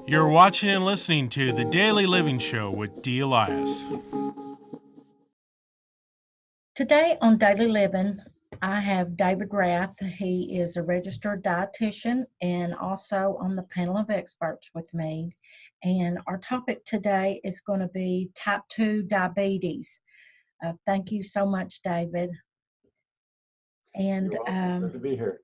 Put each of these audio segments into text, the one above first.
You're watching and listening to The Daily Living Show with D. Elias. Today on Daily Living, I have David Rath. He is a registered dietitian and also on the panel of experts with me. And our topic today is going to be type 2 diabetes. Thank you so much, David. And You're welcome. Good to be here.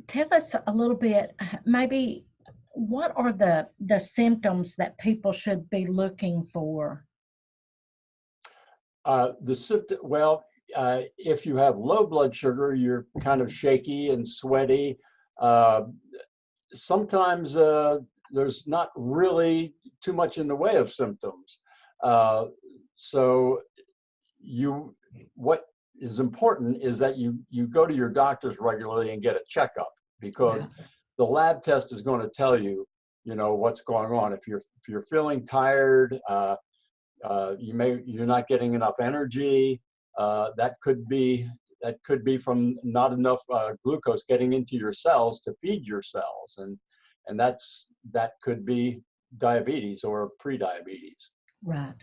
Tell us a little bit, maybe, what are the symptoms that people should be looking for? If you have low blood sugar, you're kind of shaky and sweaty. Sometimes there's not really too much in the way of symptoms. What is important is that you go to your doctors regularly and get a checkup, because the lab test is going to tell you, what's going on. If you're feeling tired, you're not getting enough energy. That could be from not enough glucose getting into your cells to feed your cells, and that could be diabetes or pre-diabetes. Right.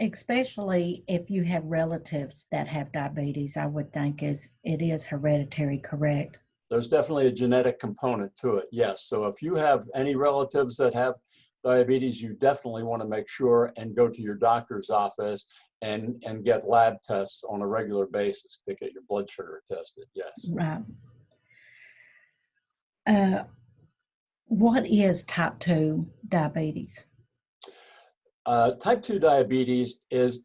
Especially if you have relatives that have diabetes, I would think it is hereditary, correct? There's definitely a genetic component to it, yes. So if you have any relatives that have diabetes, you definitely want to make sure and go to your doctor's office and get lab tests on a regular basis to get your blood sugar tested, yes. Right. What is type 2 diabetes? Type 2 diabetes is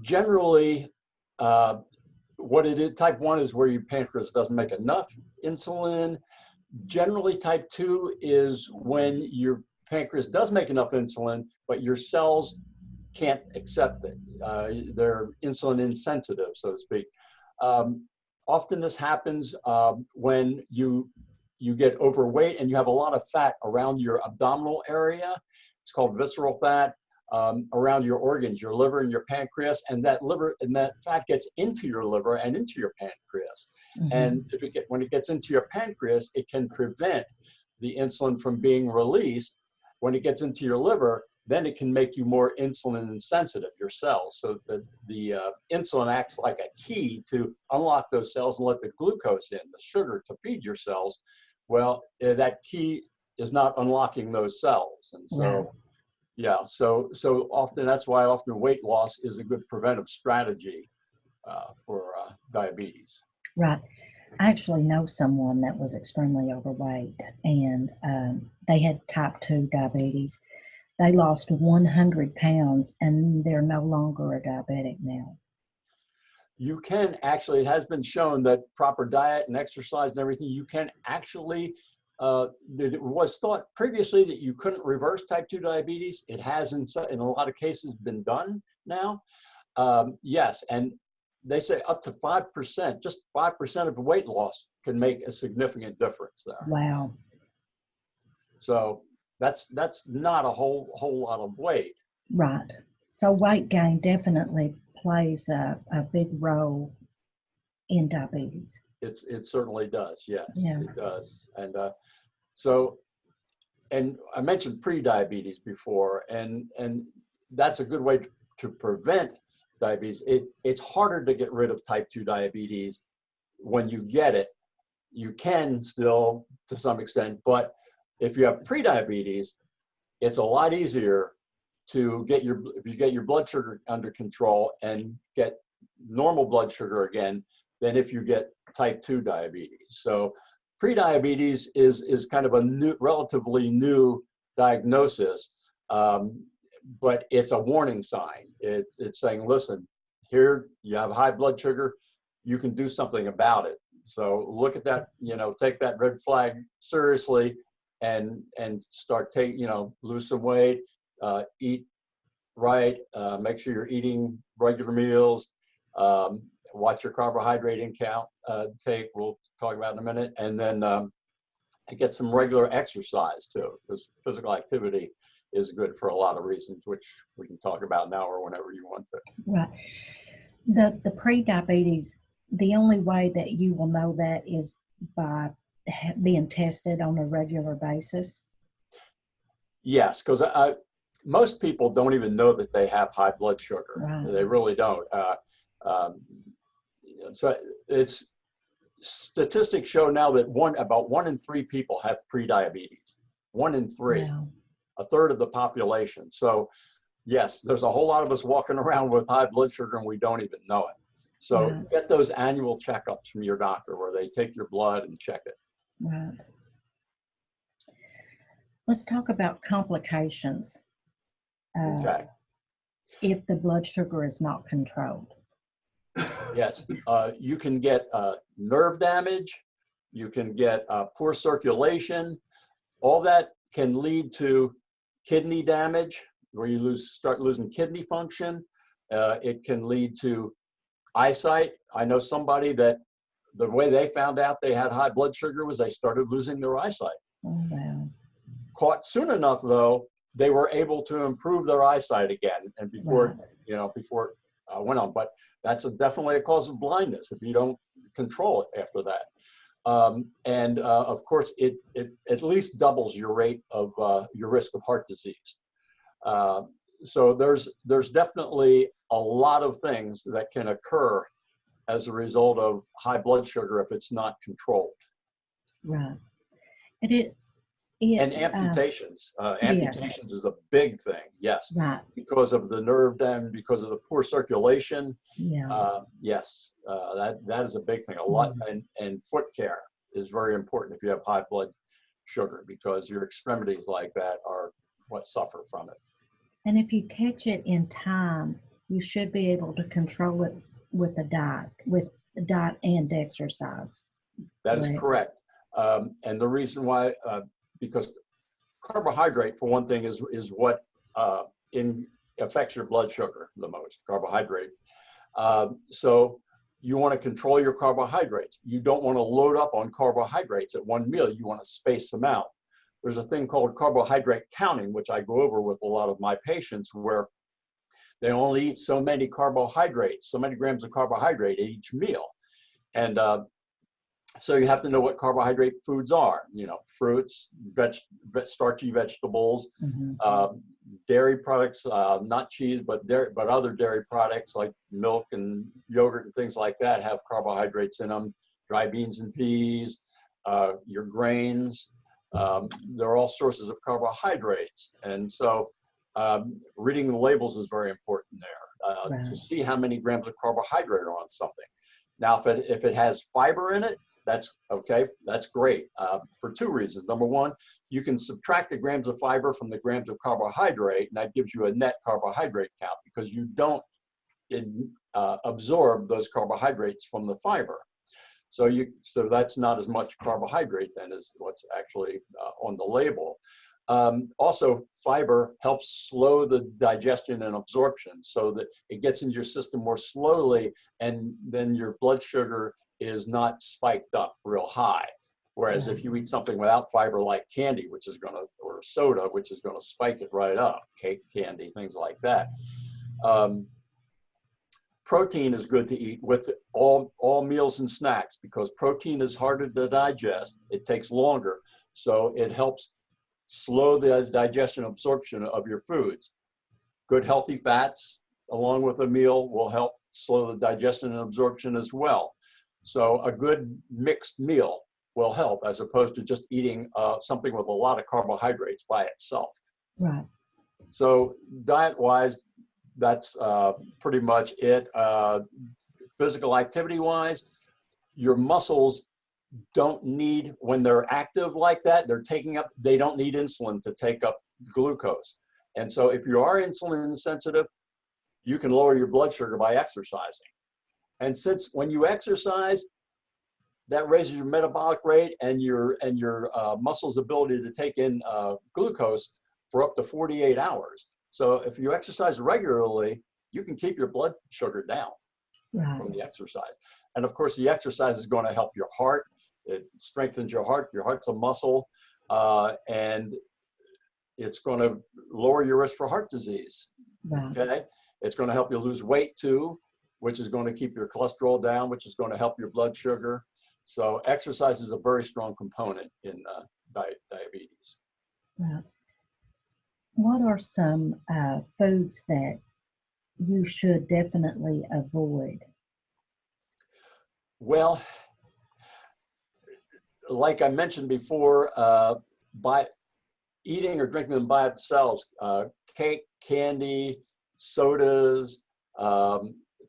generally what it is. Type 1 is where your pancreas doesn't make enough insulin. Generally, type 2 is when your pancreas does make enough insulin, but your cells can't accept it. They're insulin insensitive, so to speak. Often this happens when you get overweight and you have a lot of fat around your abdominal area. It's called visceral fat, around your organs, your liver and your pancreas, and that fat gets into your liver and into your pancreas. Mm-hmm. And when it gets into your pancreas, it can prevent the insulin from being released. When it gets into your liver, then it can make you more insulin insensitive, your cells. So the insulin acts like a key to unlock those cells and let the glucose in, the sugar, to feed your cells. Well, that key is not unlocking those cells. And so, so often, that's why often weight loss is a good preventive strategy for diabetes. Right. I actually know someone that was extremely overweight, and they had type 2 diabetes. They lost 100 pounds, and they're no longer a diabetic now. You can actually, it has been shown that proper diet and exercise and everything, you can actually, it was thought previously that you couldn't reverse type 2 diabetes. It has in a lot of cases been done now. Yes, and they say up to 5%, just 5% of weight loss can make a significant difference there. Wow. So that's not a whole lot of weight. Right. So weight gain definitely plays a big role in diabetes. It certainly does. Yes, yeah. It does. And and I mentioned pre-diabetes before, and that's a good way to prevent diabetes. It's harder to get rid of type 2 diabetes when you get it. You can still to some extent, but if you have pre-diabetes, it's a lot easier to get if you get your blood sugar under control and get normal blood sugar again than if you get type 2 diabetes. So pre-diabetes is kind of a relatively new diagnosis, but it's a warning sign. It's saying, listen, here you have high blood sugar, you can do something about it. So look at that, take that red flag seriously and start lose some weight, eat right, make sure you're eating regular meals, watch your carbohydrate intake, we'll talk about in a minute, and then get some regular exercise too, because physical activity is good for a lot of reasons, which we can talk about now or whenever you want to. Right. The pre-diabetes, the only way that you will know that is by being tested on a regular basis? Yes, because most people don't even know that they have high blood sugar. Right. They really don't. Um, so it's statistics show now that about 1 in 3 people have prediabetes. 1 in 3, Wow. a third of the population. So yes, there's a whole lot of us walking around with high blood sugar and we don't even know it. So Right. get those annual checkups from your doctor where they take your blood and check it. Right. Let's talk about complications Okay. if the blood sugar is not controlled. Yes, you can get nerve damage, you can get poor circulation. All that can lead to kidney damage, where you start losing kidney function. It can lead to eyesight. I know somebody that the way they found out they had high blood sugar was they started losing their eyesight. Oh, wow. Caught soon enough, though, they were able to improve their eyesight again, and before Right. before it went on. But that's definitely a cause of blindness if you don't control it after that. And of course, it at least doubles your rate of your risk of heart disease. So there's definitely a lot of things that can occur as a result of high blood sugar if it's not controlled. Right. And And amputations. yes. Amputations is a big thing, yes, Right. because of the nerve damage, because of the poor circulation. Yeah. Yes, that is a big thing. A lot, and foot care is very important if you have high blood sugar, because your extremities like that are what suffer from it. And if you catch it in time, you should be able to control it with a diet and exercise. That is Right. correct. And the reason why, because carbohydrate, for one thing, is what affects your blood sugar the most, carbohydrate. So you want to control your carbohydrates. You don't want to load up on carbohydrates at one meal. You want to space them out. There's a thing called carbohydrate counting, which I go over with a lot of my patients, where they only eat so many carbohydrates, so many grams of carbohydrate at each meal. And so you have to know what carbohydrate foods are, fruits, starchy vegetables, dairy products, not cheese, but other dairy products like milk and yogurt and things like that have carbohydrates in them, dry beans and peas, your grains. They're all sources of carbohydrates. And so reading the labels is very important there to see how many grams of carbohydrate are on something. Now, if it has fiber in it, that's okay. That's great for 2 reasons. Number one, you can subtract the grams of fiber from the grams of carbohydrate, and that gives you a net carbohydrate count because you don't absorb those carbohydrates from the fiber. So that's not as much carbohydrate then as what's actually on the label. Also, fiber helps slow the digestion and absorption so that it gets into your system more slowly, and then your blood sugar is not spiked up real high. Whereas if you eat something without fiber like candy, or soda, which is going to spike it right up, cake, candy, things like that. Protein is good to eat with all meals and snacks because protein is harder to digest. It takes longer. So it helps slow the digestion absorption of your foods. Good healthy fats along with a meal will help slow the digestion and absorption as well. So a good mixed meal will help as opposed to just eating something with a lot of carbohydrates by itself. Right. So diet-wise, that's pretty much it. Physical activity-wise, your muscles don't need, when they're active like that, they don't need insulin to take up glucose. And so if you are insulin sensitive, you can lower your blood sugar by exercising. And since when you exercise, that raises your metabolic rate and your muscles' ability to take in glucose for up to 48 hours. So if you exercise regularly, you can keep your blood sugar down from the exercise. And of course, the exercise is going to help your heart. It strengthens your heart. Your heart's a muscle, and it's going to lower your risk for heart disease. Okay, it's going to help you lose weight too, which is going to keep your cholesterol down, which is going to help your blood sugar. So exercise is a very strong component in diabetes. Right. What are some foods that you should definitely avoid? Well, like I mentioned before, by eating or drinking them by themselves, cake, candy, sodas,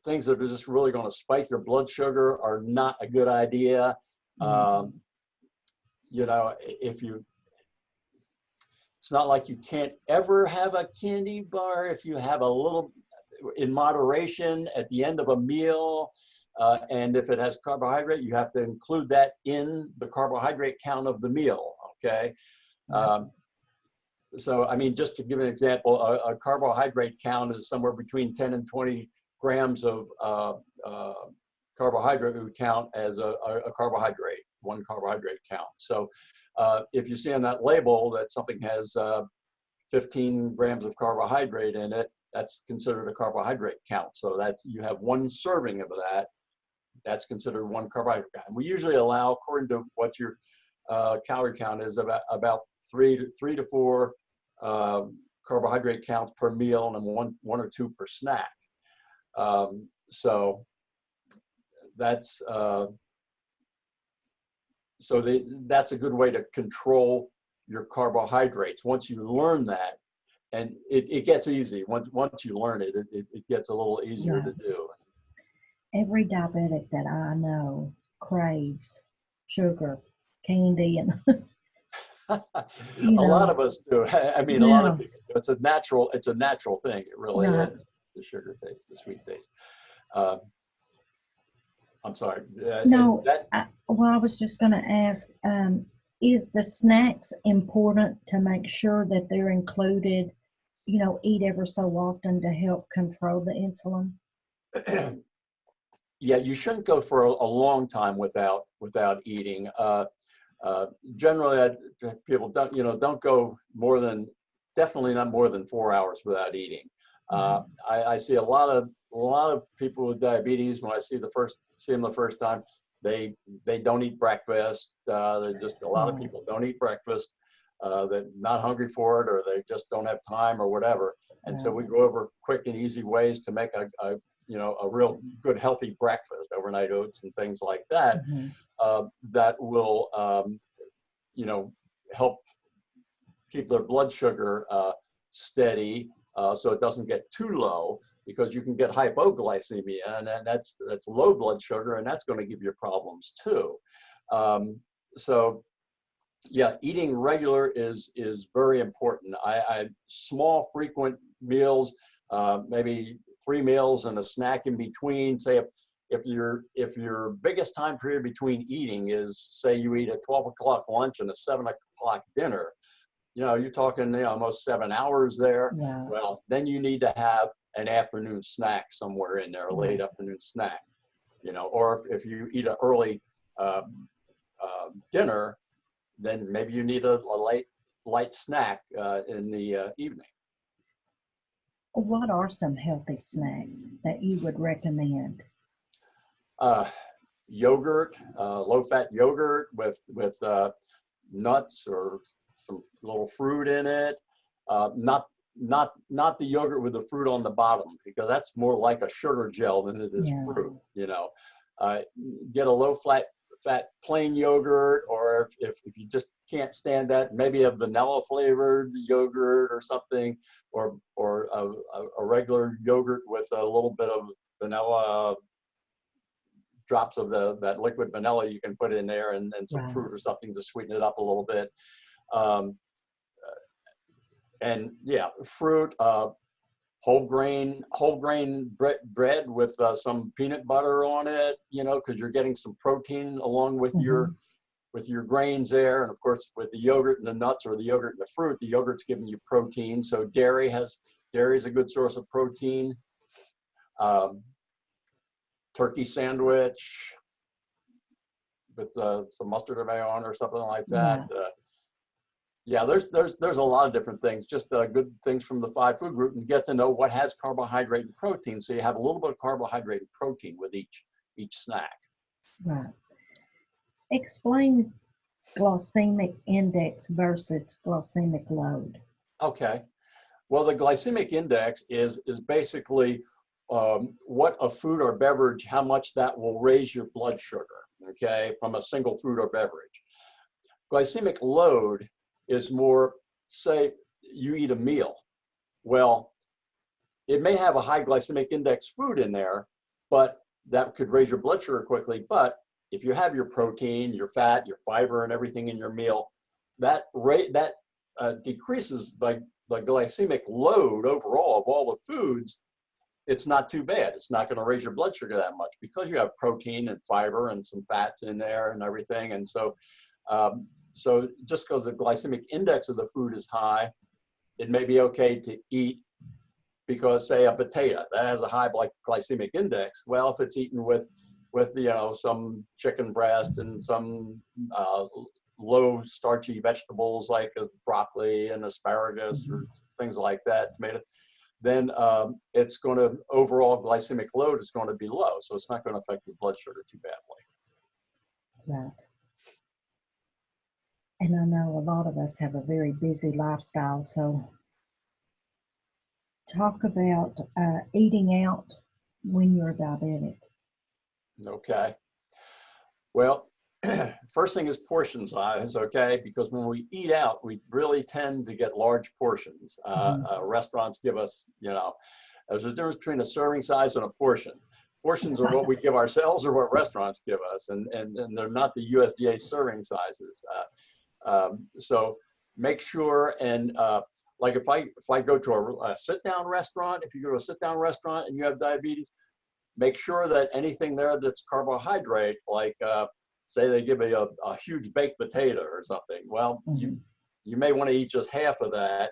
things that are just really going to spike your blood sugar are not a good idea. You know, it's not like you can't ever have a candy bar if you have a little in moderation at the end of a meal. And if it has carbohydrate, you have to include that in the carbohydrate count of the meal, okay? So, I mean, just to give an example, a carbohydrate count is somewhere between 10 and 20 grams of carbohydrate we would count as a carbohydrate, one carbohydrate count. So if you see on that label that something has 15 grams of carbohydrate in it, that's considered a carbohydrate count. So that's, you have one serving of that, that's considered one carbohydrate count. We usually allow, according to what your calorie count is, about three to four carbohydrate counts per meal, and then one or two per snack. So that's that's a good way to control your carbohydrates. Once you learn that, and it gets easy. Once you learn it, it gets a little easier to do. Every diabetic that I know craves sugar, candy, and a lot of us do. I mean, a lot of people. It's a natural thing. It really is. The sugar taste, the sweet taste. I'm sorry. No, I was just going to ask, is the snacks important to make sure that they're included, you know, eat ever so often to help control the insulin? Yeah, you shouldn't go for a long time without eating. Generally, people don't go definitely not more than 4 hours without eating. I see a lot of people with diabetes. When I see them the first time, they don't eat breakfast. Just a lot of people don't eat breakfast. They're not hungry for it, or they just don't have time, or whatever. And so we go over quick and easy ways to make a real good healthy breakfast, overnight oats and things like that, that will help keep their blood sugar steady, so it doesn't get too low, because you can get hypoglycemia, and that's low blood sugar, and that's going to give you problems too. So yeah, eating regular is very important. Small frequent meals, maybe 3 meals and a snack in between. Say if your biggest time period between eating is, say, you eat a 12 o'clock lunch and a 7 o'clock dinner, you're talking almost 7 hours there. Well, then you need to have an afternoon snack somewhere in there, a late afternoon snack, or if you eat an early dinner, then maybe you need a light snack in the evening. What are some healthy snacks that you would recommend? Yogurt, low-fat yogurt with nuts or some little fruit in it. Not the yogurt with the fruit on the bottom, because that's more like a sugar gel than it is fruit. Get a low-fat plain yogurt, or if you just can't stand that, maybe a vanilla flavored yogurt or something, or a regular yogurt with a little bit of vanilla, drops of that liquid vanilla you can put in there, and some fruit or something to sweeten it up a little bit. And yeah, fruit, whole grain bread with some peanut butter on it, because you're getting some protein along with your grains there. And of course, with the yogurt and the nuts, or the yogurt and the fruit, the yogurt's giving you protein. So dairy is a good source of protein. Turkey sandwich with some mustard or mayo on, or something like that. Yeah, there's a lot of different things, just good things from the 5 food group, and get to know what has carbohydrate and protein, so you have a little bit of carbohydrate and protein with each snack. Right. Explain glycemic index versus glycemic load. Okay. Well, the glycemic index is basically what a food or beverage, how much that will raise your blood sugar, okay, from a single food or beverage. Glycemic load is more, say, you eat a meal. Well, it may have a high glycemic index food in there, but that could raise your blood sugar quickly. But if you have your protein, your fat, your fiber, and everything in your meal, that decreases the glycemic load overall of all the foods. It's not too bad. It's not going to raise your blood sugar that much because you have protein and fiber and some fats in there and everything. And so, so just because the glycemic index of the food is high, it may be okay to eat because, say, a potato that has a high glycemic index. Well, if it's eaten with some chicken breast and some low starchy vegetables like broccoli and asparagus or things like that, tomato, then it's going to, overall glycemic load is going to be low. So it's not going to affect your blood sugar too badly. Right. And I know a lot of us have a very busy lifestyle. So talk about eating out when you're diabetic. Okay. Well, first thing is portion size, okay? Because when we eat out, we really tend to get large portions. Restaurants give us, there's a difference between a serving size and a portion. Portions are what we give ourselves or what restaurants give us, and they're not the USDA serving sizes. So make sure, and like if I go to a sit-down restaurant, if you go to a sit-down restaurant and you have diabetes, make sure that anything there that's carbohydrate, like say they give you a huge baked potato or something, well, you may want to eat just half of that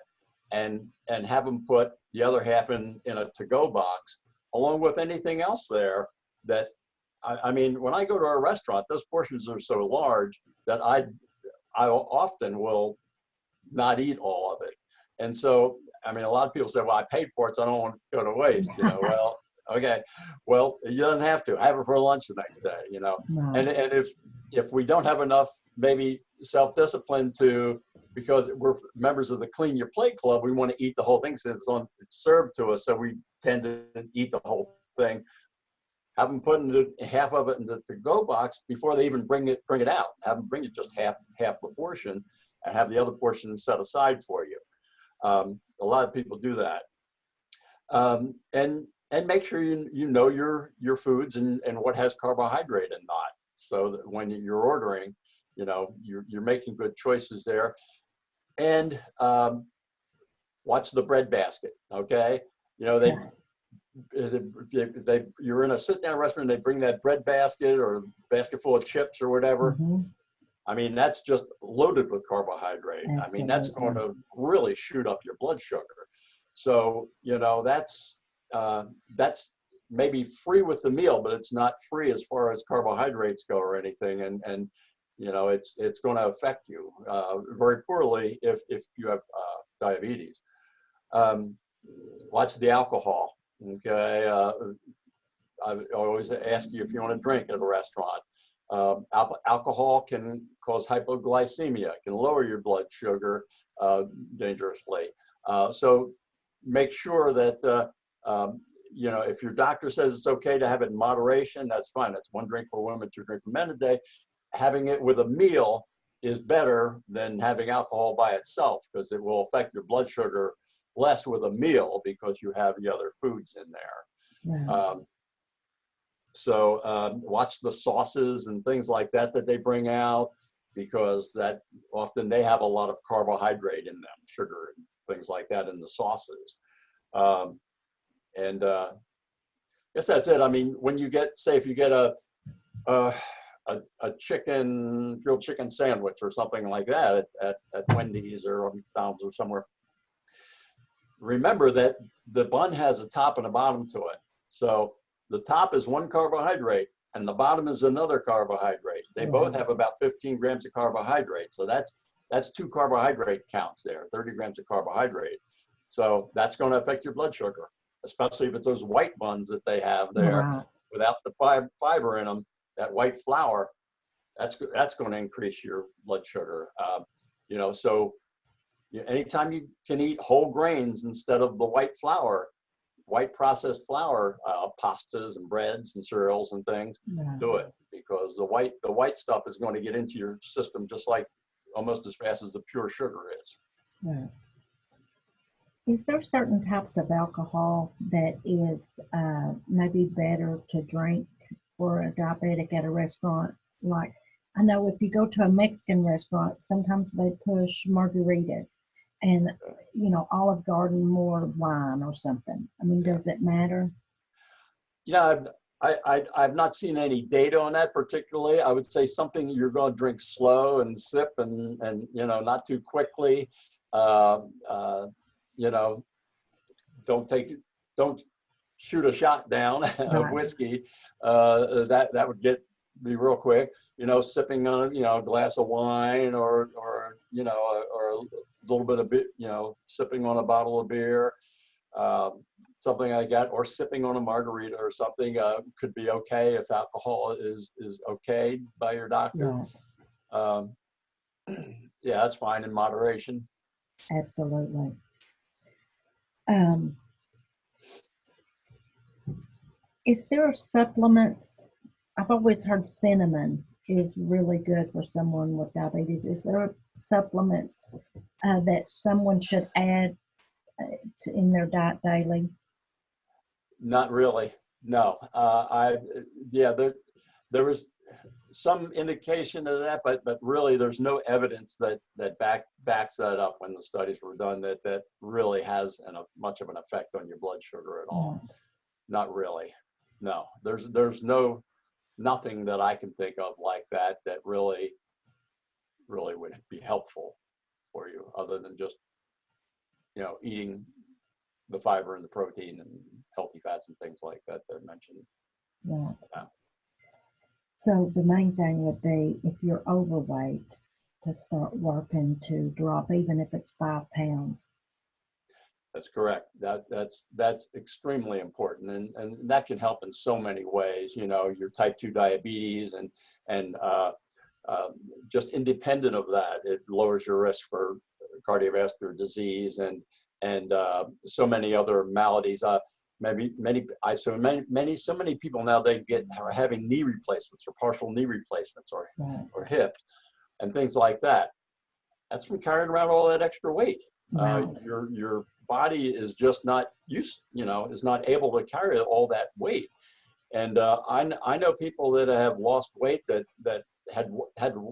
and have them put the other half in a to-go box, along with anything else there that, I mean, when I go to a restaurant, those portions are so large that I often will not eat all of it. And so, I mean, a lot of people say, well, I paid for it, so I don't want it to go to waste, well, okay, well, you don't have to. Have it for lunch the next day, No. And if we don't have enough, maybe self-discipline because we're members of the Clean Your Plate Club, we want to eat the whole thing since it's served to us, so we tend to eat the whole thing. Have them put half of it in the to-go box before they even bring it out. Have them bring it just half the portion, and have the other portion set aside for you. A lot of people do that, and make sure you know your foods and what has carbohydrate and not, so that when you're ordering, you're making good choices there. And watch the bread basket. Okay, you're in a sit-down restaurant, they bring that bread basket or basket full of chips or whatever. I mean, that's just loaded with carbohydrate. Absolutely. I mean, that's going to really shoot up your blood sugar. So, that's maybe free with the meal, but it's not free as far as carbohydrates go or anything. And it's going to affect you very poorly if you have diabetes. Watch the alcohol. Okay, I always ask you if you want to drink at a restaurant. Alcohol can cause hypoglycemia, can lower your blood sugar dangerously. So make sure that, if your doctor says it's okay to have it in moderation, that's fine. That's 1 drink for women, 2 drinks for men a day. Having it with a meal is better than having alcohol by itself, because it will affect your blood sugar less with a meal because you have the other foods in there. Right. So watch the sauces and things like that they bring out, because that often they have a lot of carbohydrate in them, sugar and things like that in the sauces. And I guess that's it. I mean, when you get, say, if you get a grilled chicken sandwich or something like that at Wendy's or McDonald's or somewhere, remember that the bun has a top and a bottom to it. So the top is 1 carbohydrate and the bottom is another carbohydrate. They both have about 15 grams of carbohydrate. So that's 2 carbohydrate counts there, 30 grams of carbohydrate. So that's going to affect your blood sugar, especially if it's those white buns that they have there without the fiber in them, that white flour. that's going to increase your blood sugar. You know, so anytime you can eat whole grains instead of the white processed flour, pastas and breads and cereals and things, Right. do it, because the white stuff is going to get into your system just like almost as fast as the pure sugar is. Right. Is there certain types of alcohol that is maybe better to drink for a diabetic at a restaurant? Like, I know if you go to a Mexican restaurant, sometimes they push margaritas and, you know, Olive Garden more wine or something. I mean, does it matter? Yeah, I've not seen any data on that particularly. I would say something you're going to drink slow and sip and you know, not too quickly. You know, don't shoot a shot down of Right. whiskey. That would be real quick. You know, sipping on, you know, a glass of wine or you know, or a little bit of you know, sipping on a bottle of beer. Something like that, or sipping on a margarita or something could be okay if alcohol is okay by your doctor. Right. Yeah, that's fine in moderation. Absolutely. Um, is there supplements? I've always heard cinnamon is really good for someone with diabetes. Is there supplements that someone should add in their diet daily? Not really. No. Yeah, there was some indication of that, but really there's no evidence that backs that up when the studies were done that really has much of an effect on your blood sugar at all. Right. Not really. No. There's nothing that I can think of like that really would be helpful for you, other than just, you know, eating the fiber and the protein and healthy fats and things like that that I mentioned. Right. Yeah. So the main thing would be if you're overweight to start working to drop, even if it's 5 pounds. That's correct. That's extremely important, and that can help in so many ways. You know, your type 2 diabetes and just independent of that, it lowers your risk for cardiovascular disease and so many other maladies. So many people nowadays are having knee replacements or partial knee replacements Right. or hip and things like that. That's from carrying around all that extra weight. Right. Your body is just not is not able to carry all that weight. And I know people that have lost weight that had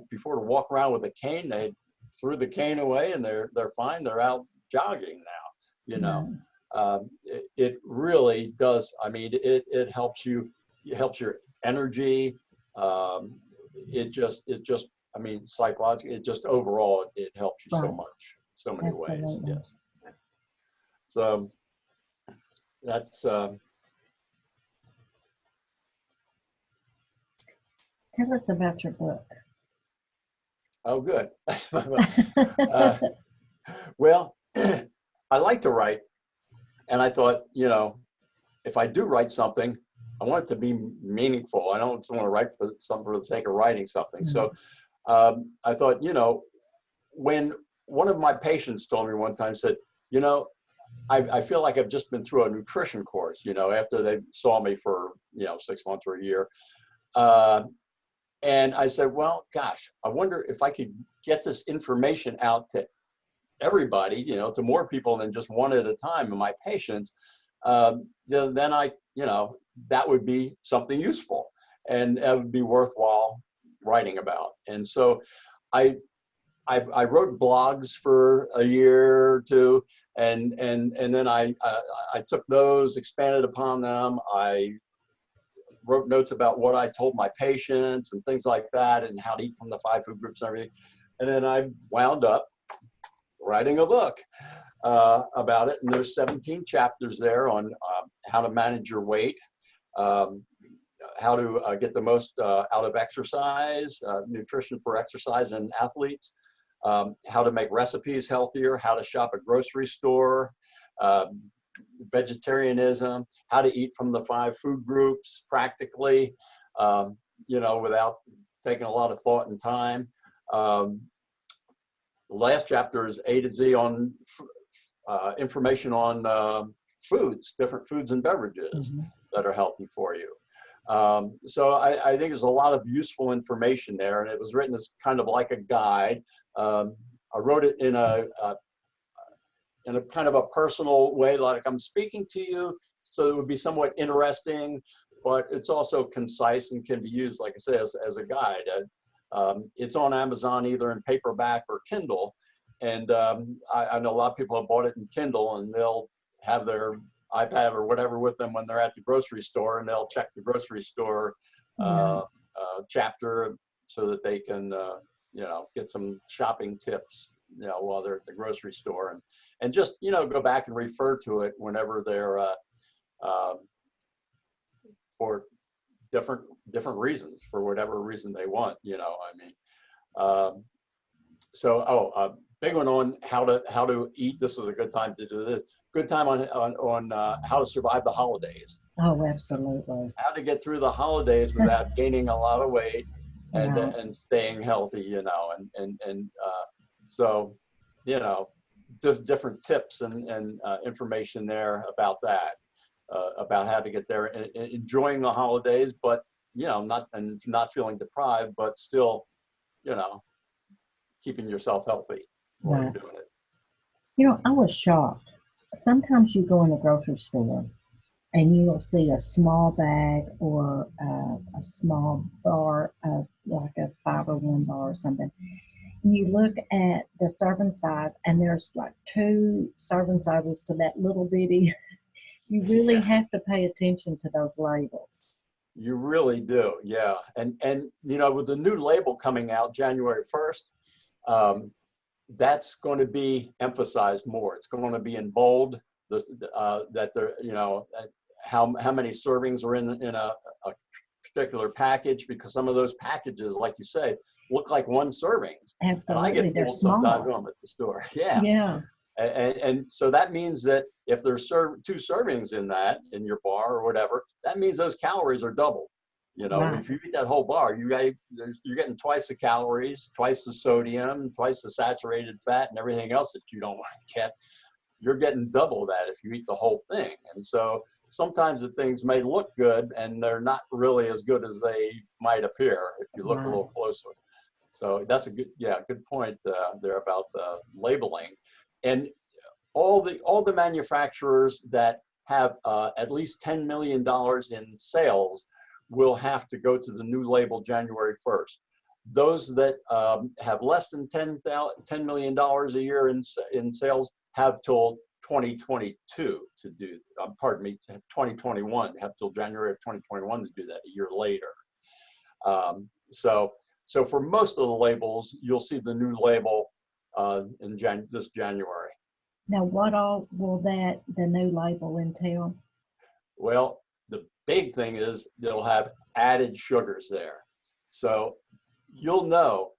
before to walk around with a cane. They threw the cane away and they're fine. They're out jogging now. You know, it really does. I mean, it helps you. It helps your energy. It just. I mean, psychologically, it just overall it helps you so Right. much, so many ways. Absolutely. Yes. So that's. Tell us about your book. Oh, good. Well, I like to write, and I thought, you know, if I do write something, I want it to be meaningful. I don't just want to write for the sake of writing something. So I thought, you know, when one of my patients told me one time, said, you know, I feel like I've just been through a nutrition course, you know, after they saw me for, you know, 6 months or a year. And I said, well, gosh, I wonder if I could get this information out to everybody, you know, to more people than just one at a time of my patients. Then I, you know, that would be something useful and that would be worthwhile writing about. And so I wrote blogs for a year or two, and then I took those, expanded upon them. I wrote notes about what I told my patients and things like that, and how to eat from the 5 food groups and everything. And then I wound up writing a book about it. And there's 17 chapters there on how to manage your weight, how to get the most out of exercise, nutrition for exercise and athletes, how to make recipes healthier, how to shop at grocery store, vegetarianism, how to eat from the 5 food groups practically, you know, without taken a lot of thought and time. The last chapter is A to Z on information on foods, different foods and beverages that are healthy for you. So I think there's a lot of useful information there, and it was written as kind of like a guide. I wrote it in a kind of a personal way, like I'm speaking to you, so it would be somewhat interesting, but it's also concise and can be used, like I say, as a guide. It's on Amazon either in paperback or Kindle, and I know a lot of people have bought it in Kindle, and they'll have their iPad or whatever with them when they're at the grocery store, and they'll check the grocery store chapter so that they can get some shopping tips while they're at the grocery store, and just go back and refer to it whenever they're for different reasons, for whatever reason they want. Big one on how to eat. This is a good time to do this. Good time on how to survive the holidays. Oh, absolutely. How to get through the holidays without gaining a lot of weight and staying healthy, so different tips and information there about that, about how to get there and enjoying the holidays, but not feeling deprived, but still keeping yourself healthy while you're doing it. I was shocked. Sometimes you go in a grocery store and you'll see a small bag or a small bar of like a 501 bar or something. And you look at the serving size and there's like 2 serving sizes to that little bitty. You really have to pay attention to those labels. You really do, yeah. And with the new label coming out January 1st, that's going to be emphasized more. It's going to be in bold that there, how many servings are in a particular package, because some of those packages, like you say, look like 1 serving. Absolutely, and I get they're small. small. Sometimes at the store. Yeah. And so that means that if there's 2 servings in your bar or whatever, that means those calories are doubled. Right. If you eat that whole bar, you're getting twice the calories, twice the sodium, twice the saturated fat, and everything else that you don't want to get. You're getting double that if you eat the whole thing. And so sometimes the things may look good, and they're not really as good as they might appear if you look a little closer. So that's a good point there about the labeling. And all the manufacturers that have at least $10 million in sales will have to go to the new label January 1st. Those that have less than $10 million a year in sales have till 2022 to do, 2021, have till January of 2021 to do that, a year later. So for most of the labels, you'll see the new label in this January. Now, what all will the new label entail? Well, the big thing is it'll have added sugars there. So you'll know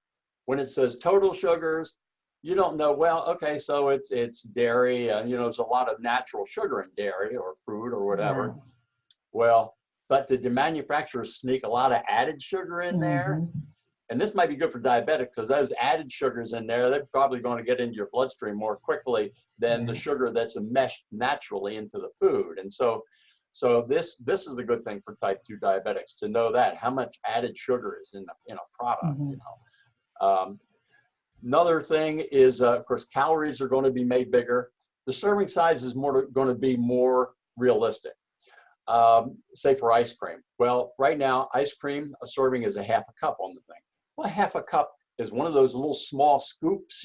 when it says total sugars, you don't know, well, okay, so it's dairy, there's a lot of natural sugar in dairy or fruit or whatever. Wow. Well, but did the manufacturers sneak a lot of added sugar in there? And this might be good for diabetics, because those added sugars in there, they're probably going to get into your bloodstream more quickly than the sugar that's enmeshed naturally into the food. And so this is a good thing for type 2 diabetics to know that, how much added sugar is in a product. Another thing is, of course, calories are going to be made bigger. The serving size is going to be more realistic. Say for ice cream. Well, right now, ice cream, a serving is a half a cup on the thing. Well, half a cup is one of those little small scoops,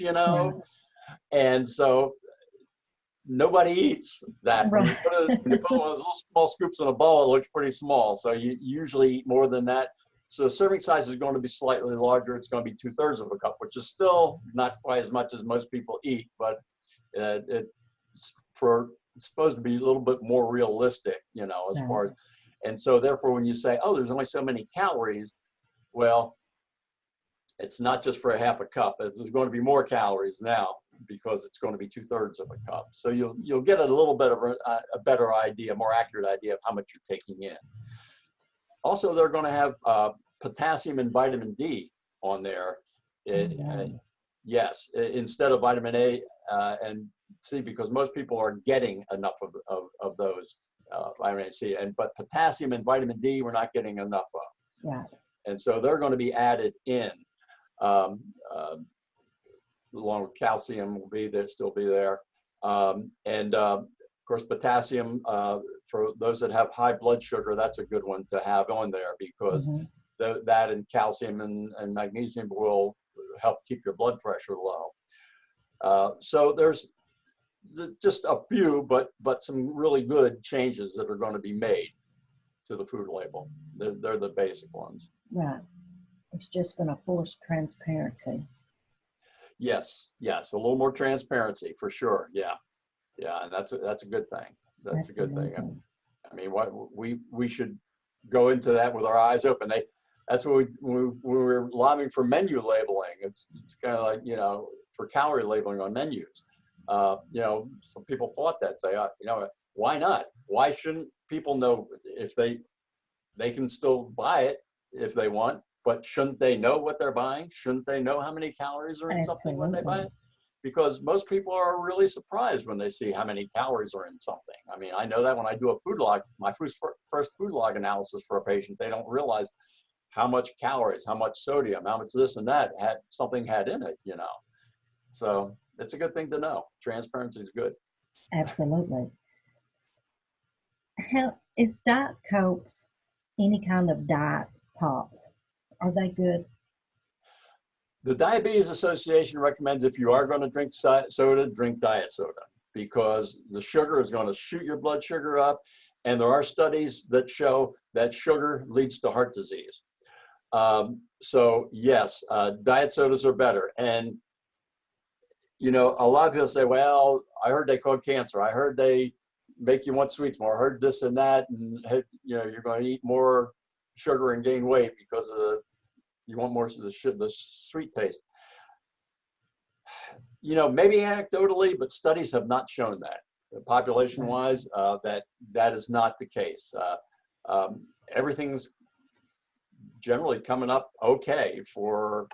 and so nobody eats that. When you put one of those little small scoops in a bowl, it looks pretty small. So you usually eat more than that. So the serving size is going to be slightly larger. It's going to be 2/3 of a cup, which is still not quite as much as most people eat, but it's supposed to be a little bit more realistic, as far as, and so therefore when you say, oh, there's only so many calories, well, it's not just for a half a cup. There's going to be more calories now because it's going to be 2/3 of a cup. So you'll get a little bit of a better idea, more accurate idea of how much you're taking in. Also, they're going to have potassium and vitamin D on there. Wow. Yes, instead of vitamin A and C, because most people are getting enough of those vitamin A and C, but potassium and vitamin D we're not getting enough of. Right. And so they're going to be added in, along with calcium will be there, still be there. Of course, potassium, for those that have high blood sugar, that's a good one to have on there, because that and calcium and magnesium will help keep your blood pressure low. So there's just a few, but some really good changes that are going to be made to the food label. They're the basic ones. Right. It's just going to force transparency. Yes, a little more transparency for sure. Yeah, and that's a good thing. That's Absolutely. a good thing. I mean, what we should go into that with our eyes open. That's what we were lobbying for menu labeling. It's kind of like, for calorie labeling on menus. Some people thought that, say, why not? Why shouldn't people know if they can still buy it if they want, but shouldn't they know what they're buying? Shouldn't they know how many calories are in something when they buy it? Because most people are really surprised when they see how many calories are in something. I mean, I know that when I do a food log, my first food log analysis for a patient, they don't realize how much calories, how much sodium, how much this and that something had in it, So it's a good thing to know. Transparency is good. Absolutely. How is Diet Cokes any kind of diet pops? Are they good? The Diabetes Association recommends if you are going to drink soda, drink diet soda, because the sugar is going to shoot your blood sugar up. And there are studies that show that sugar leads to heart disease. So yes, diet sodas are better. And, a lot of people say, well, I heard they cause cancer. I heard they make you want sweets more. I heard this and that. And, you're going to eat more sugar and gain weight because you want more of the sweet taste. Maybe anecdotally, but studies have not shown that. Population-wise, that is not the case. Everything's generally coming up okay for,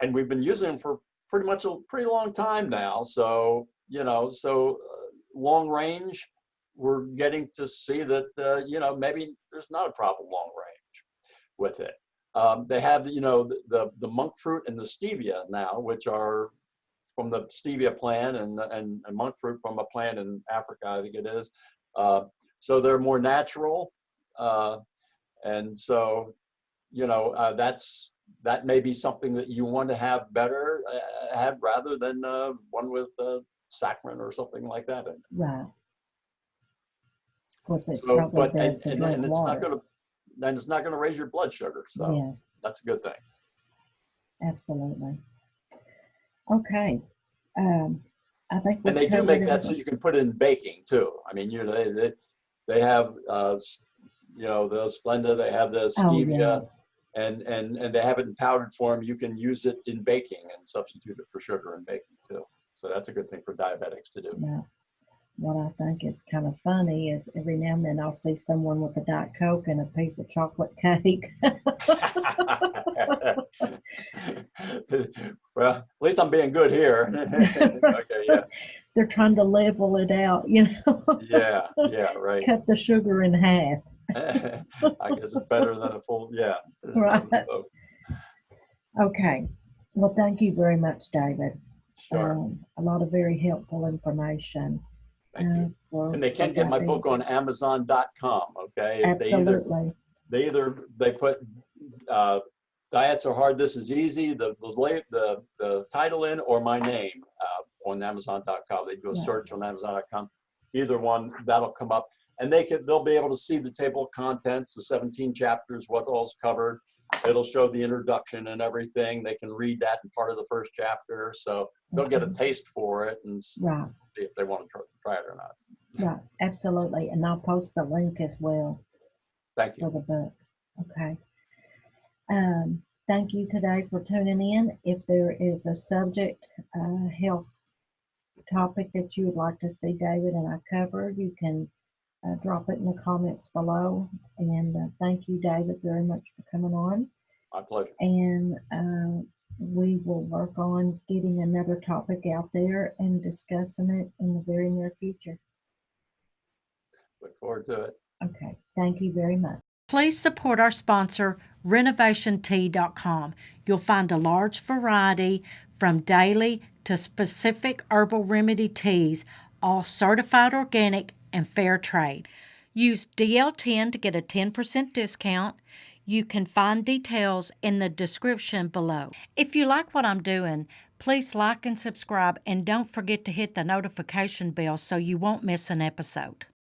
and we've been using them for pretty much a pretty long time now. So, long range, we're getting to see that, maybe there's not a problem long range with it. They have, the monk fruit and the stevia now, which are from the stevia plant and monk fruit from a plant in Africa, I think it is. So they're more natural. And so, that may be something that you want to have rather than one with saccharin or something like that in it. Right. Of course, it's probably best to drink water. It's not going to raise your blood sugar. So that's a good thing. Absolutely. Okay. I think and they do make that so you can put it in baking too. I mean, they have the Splenda, they have the stevia, and they have it in powdered form. You can use it in baking and substitute it for sugar in baking too. So that's a good thing for diabetics to do. Yeah. What I think is kind of funny is every now and then I'll see someone with a Diet Coke and a piece of chocolate cake. Well, at least I'm being good here. Okay, yeah. They're trying to level it out, Yeah, right. Cut the sugar in half. I guess it's better than a full, Right. Okay. Well, thank you very much, David. Sure. A lot of very helpful information. Thank you. And they can get my book on Amazon.com. Okay. Absolutely. They put Diets Are Hard, This Is Easy, the title in, or my name on Amazon.com. They do a search on Amazon.com. Either one, that'll come up, and they'll be able to see the table of contents, the 17 chapters, what all's covered. It'll show the introduction and everything. They can read that in part of the first chapter, so they'll get a taste for it and see if they want to try it or not. Right, absolutely. And I'll post the link as well. Thank you. For the book. Okay. Thank you today for tuning in. If there is a subject, health topic that you would like to see David and I cover, you can drop it in the comments below. And thank you, David, very much for coming on. My pleasure. And we will work on getting another topic out there and discussing it in the very near future. Look forward to it. Okay, thank you very much. Please support our sponsor, RenovationTea.com. You'll find a large variety from daily to specific herbal remedy teas, all certified organic and fair trade. Use DL10 to get a 10% discount. You can find details in the description below. If you like what I'm doing, please like and subscribe, and don't forget to hit the notification bell so you won't miss an episode.